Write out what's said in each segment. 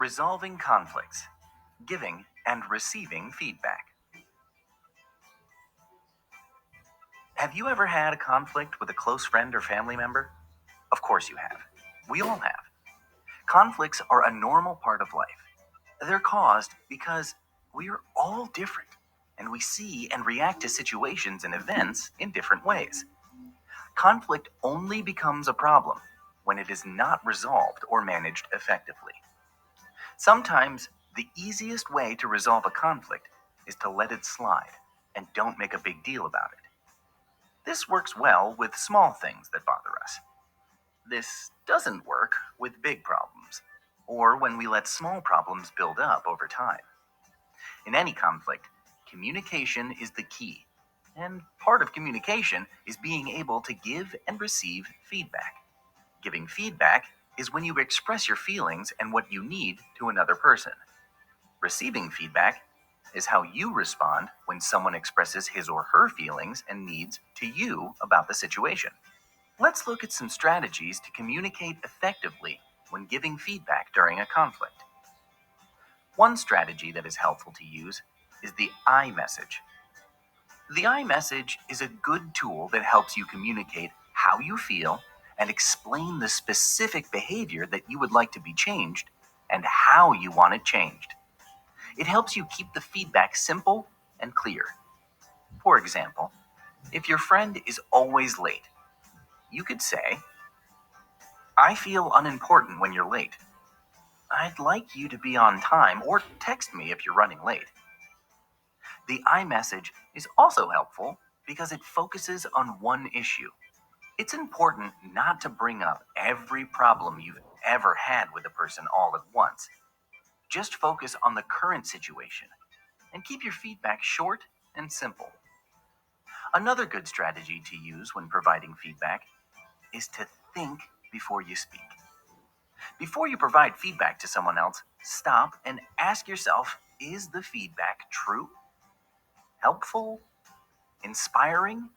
Resolving conflicts, giving and receiving feedback. Have you ever had a conflict with a close friend or family member? Of course you have. We all have. Conflicts are a normal part of life. They're caused because we're all different and we see and react to situations and events in different ways. Conflict only becomes a problem when it is not resolved or managed effectively. Sometimes the easiest way to resolve a conflict is to let it slide and don't make a big deal about it. This works well with small things that bother us. This doesn't work with big problems, or when we let small problems build up over time. In any conflict, communication is the key, and part of communication is being able to give and receive feedback. Giving feedback is when you express your feelings and what you need to another person. Receiving feedback is how you respond when someone expresses his or her feelings and needs to you about the situation. Let's look at some strategies to communicate effectively when giving feedback during a conflict. One strategy that is helpful to use is the I message. The I message is a good tool that helps you communicate how you feel and explain the specific behavior that you would like to be changed and how you want it changed. It helps you keep the feedback simple and clear. For example, if your friend is always late, you could say, "I feel unimportant when you're late. I'd like you to be on time or text me if you're running late." The I message is also helpful because it focuses on one issue. It's important not to bring up every problem you've ever had with a person all at once. Just focus on the current situation and keep your feedback short and simple. Another good strategy to use when providing feedback is to think before you speak. Before you provide feedback to someone else, stop and ask yourself, is the feedback true, helpful, inspiring,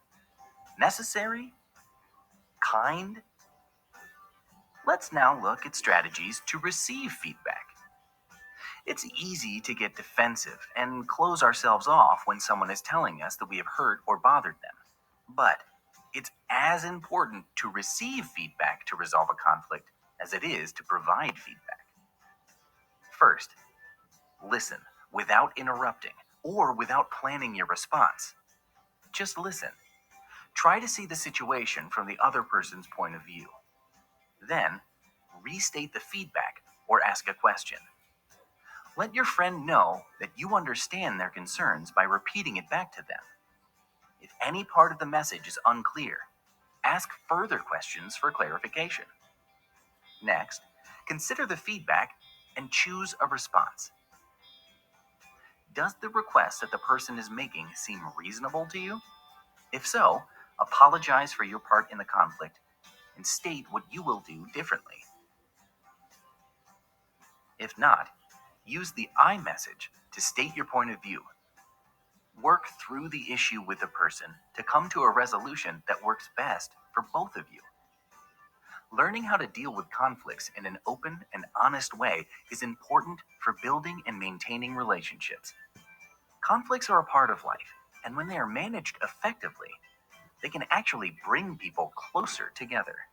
necessary, kind? Let's now look at strategies to receive feedback. It's easy to get defensive and close ourselves off when someone is telling us that we have hurt or bothered them. But it's as important to receive feedback to resolve a conflict as it is to provide feedback. First, listen without interrupting or without planning your response. Just listen. Try to see the situation from the other person's point of view. Then, restate the feedback or ask a question. Let your friend know that you understand their concerns by repeating it back to them. If any part of the message is unclear, ask further questions for clarification. Next, consider the feedback and choose a response. Does the request that the person is making seem reasonable to you? If so, apologize for your part in the conflict and state what you will do differently. If not, use the I message to state your point of view. Work through the issue with the person to come to a resolution that works best for both of you. Learning how to deal with conflicts in an open and honest way is important for building and maintaining relationships. Conflicts are a part of life, and when they are managed effectively, they can actually bring people closer together.